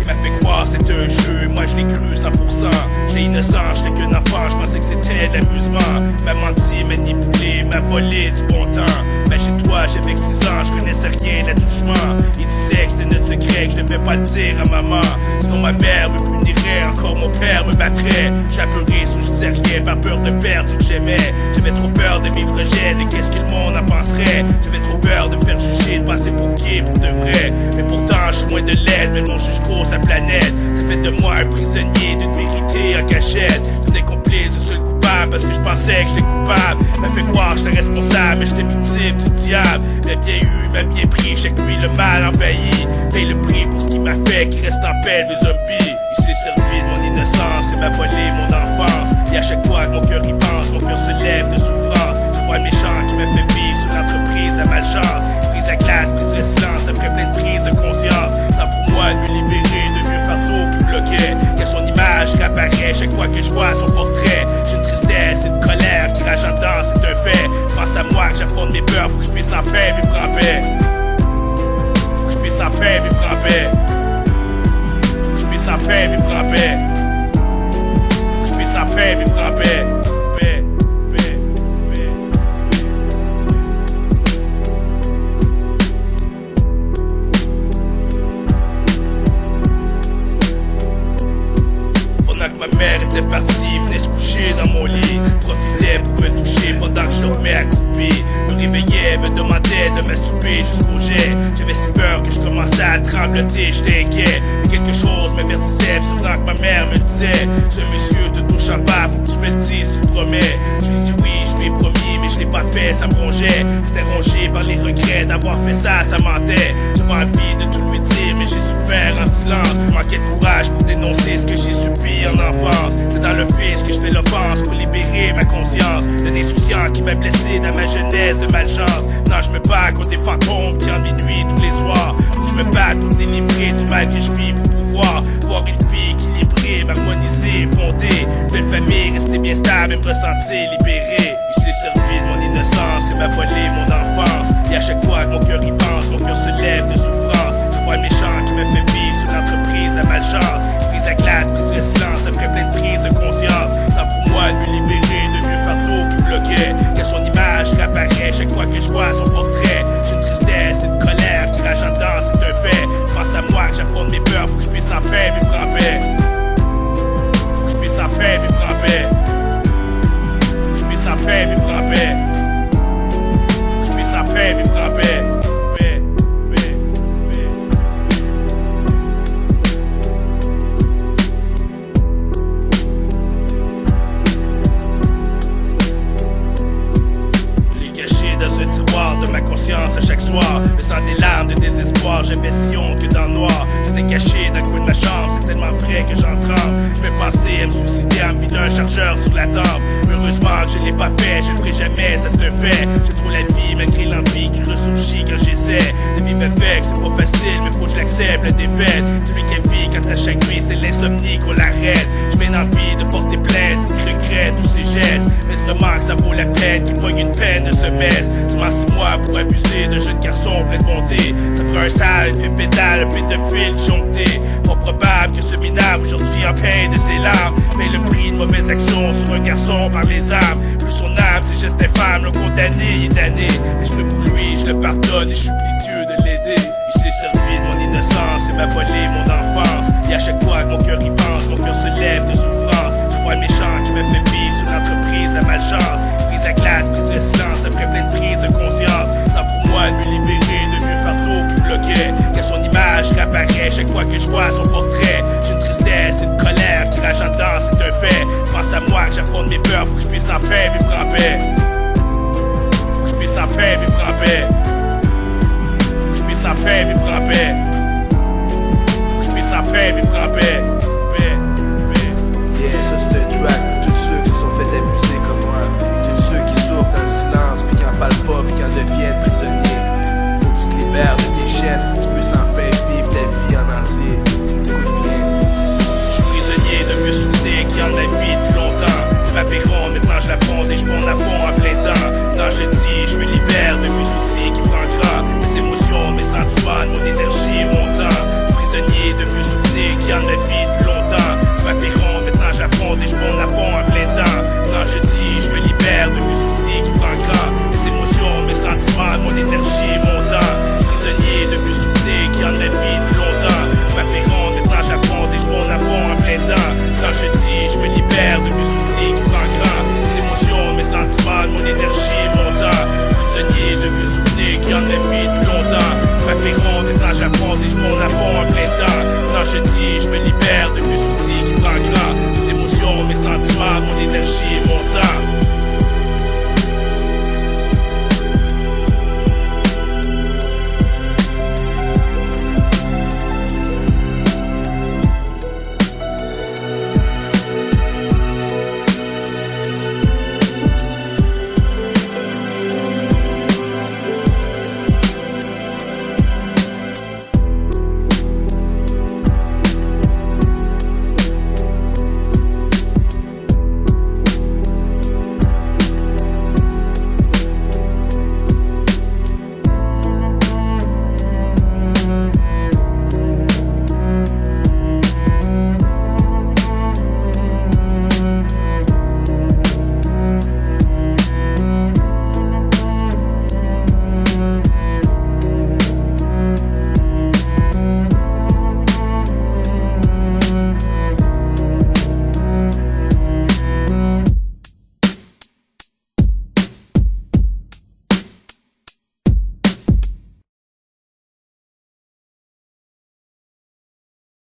Il m'a fait croire c'était un jeu, moi je l'ai cru 100%. J'étais innocent, j'étais qu'un enfant, je pensais que c'était de l'amusement. M'a menti, manipulé, m'a volé du bon temps. Mais chez toi, j'avais que 6 ans, je connaissais rien de l'attouchement. Il disait que c'était notre secret, que je devais pas le dire à maman. Sinon ma mère me punirait, encore mon père me battrait. J'appellerais sous je disais rien, par peur de perdre ce que j'aimais. J'avais trop peur de vivre le rejet, de qu'est-ce que le monde en penserait. J'avais trop peur de me faire juger, de passer pour qui pour de vrai. Mais pourtant, je suis loin de l'aide, mais non, je juge trop sa planète. Ça fait de moi un prisonnier d'une vérité en cachette. J'étais complice de seul coupable parce que je pensais que j'étais coupable. M'a fait croire que j'étais responsable, mais j'étais victime du diable. M'a bien eu, m'a bien pris, chaque nuit le mal envahi. Paye le prix pour ce qu'il m'a fait, qui reste en paix des zombies. Il s'est servi de mon innocence et m'a volé mon enfance. Et à chaque fois que mon cœur y pense, mon cœur se lève de souffrance. Je vois le méchant qui m'a fait vivre sur l'entreprise à malchance. Brise la glace, brise le silence, après plein de prises de conscience. Temps pour moi de me libérer de vieux fardeaux qui bloquaient. Y'a son image qui apparaît chaque fois que je vois son portrait. J'ai une tristesse et une colère qui rage en dedans, c'est un fait. Je pense à moi que j'affronte mes peurs pour que je puisse en paix vivre en paix. Pour que je puisse en paix vivre en paix. Pour que je puisse en paix vivre en paix. Pour que je puisse en paix vivre en paix. Ma mère était partie, venait se coucher dans mon lit. Profitait pour me toucher pendant que je dormais accroupi. Me réveillait, me demandait de m'assouper jusqu'au jet. J'avais si peur que je commençais à trembloter, j'étais inquiet. Mais quelque chose m'avertissait, souvent que ma mère me disait: ce monsieur te touche en bas, faut que tu me le dises, tu le promets. Je lui dis oui, je lui ai promis, mais je l'ai pas fait, ça me rongeait. J'étais rongé par les regrets d'avoir fait ça, ça mentait. J'avais envie de tout lui dire, mais j'ai souffert en silence. Manquais de courage pour dénoncer ce que j'ai subi en enfance. C'est dans le fils que je fais l'offense pour libérer ma conscience de l'insouciant qui m'a blessé dans ma jeunesse de malchance. Non, je me bats contre des fantômes qui en minuit tous les soirs. Faut que je me batte pour délivrer du mal que je vis pour pouvoir voir une vie équilibrée, m'harmoniser, fondée. Belle famille, rester bien stable et me ressentir libéré. Il s'est servi de mon innocence et m'a volé mon enfance. Et à chaque fois que mon cœur y pense, mon cœur se lève de souffrance. Je vois le méchant qui m'a fait vivre sur l'entreprise à malchance. Brise la glace, brise le silence, après plein de prises de conscience. Temps pour moi de me libérer de vieux fardeaux qui bloquaient. Y'a son image qui apparaît chaque fois que je vois son portrait. J'ai une tristesse et une colère qui rage en dedans, c'est un fait. Je pense à moi que j'affronte mes peurs pour que je puisse en paix vivre en paix. Pour que je puisse en paix vivre en paix. Pour que je puisse en paix vivre en paix. Pour que je puisse en paix vivre en paix. Dans ce tiroir de ma conscience à chaque soir, faisant des larmes de désespoir, j'avais si honte que dans le noir. J'étais caché dans le coin de ma chambre, c'est tellement vrai que j'en tremble. Je vais penser à me suicider en me vidant un chargeur sur la table. Heureusement que je l'ai pas fait, je le ferai jamais, ça c'est un fait. J'ai trop la vie malgré l'envie qui ressurgit quand j'essaie de vivre avec. C'est pas facile, mais faut que je l'accepte, la défaite. Celui qui vit quand à chaque nuit, c'est l'insomnie qu'on l'arrête. J'ai bien envie de porter plainte, qui regrette tous ces gestes. Mais c'est vraiment que ça vaut la peine, qu'il pogne une peine de se mettre. Tu m'en 6 mois pour abuser de jeunes garçons plein de bonté. Ça prend un sale, une fille pédale, un pédophile joncté. Pas probable que ce minable aujourd'hui en paye de ses larmes. Mais le prix de mauvaises actions sur un garçon par les armes. Plus son âme, ses gestes infâmes, le condamné, il est damné. Mais je peux pour lui, je le pardonne et je supplie Dieu de l'aider. Il s'est servi de mon innocence et m'a volé mon enfance. Et à chaque fois que mon cœur y pense, mon cœur se lève de souffrance. Je vois le méchant qui m'a fait vivre sur l'entreprise à malchance. Brise la glace, brise le silence, après plein de prises de conscience. Temps pour moi de me libérer de vieux fardeaux qui bloquaient. Y'a son image qui apparaît chaque fois que je vois son portrait. J'ai une tristesse et une colère qui rage en dedans, c'est un fait. Je pense à moi que j'affronte mes peurs pour que je puisse en paix vivre en paix. Pour que je puisse en paix vivre en paix. Pour que je puisse en paix vivre en paix. Pour que je puisse en paix vivre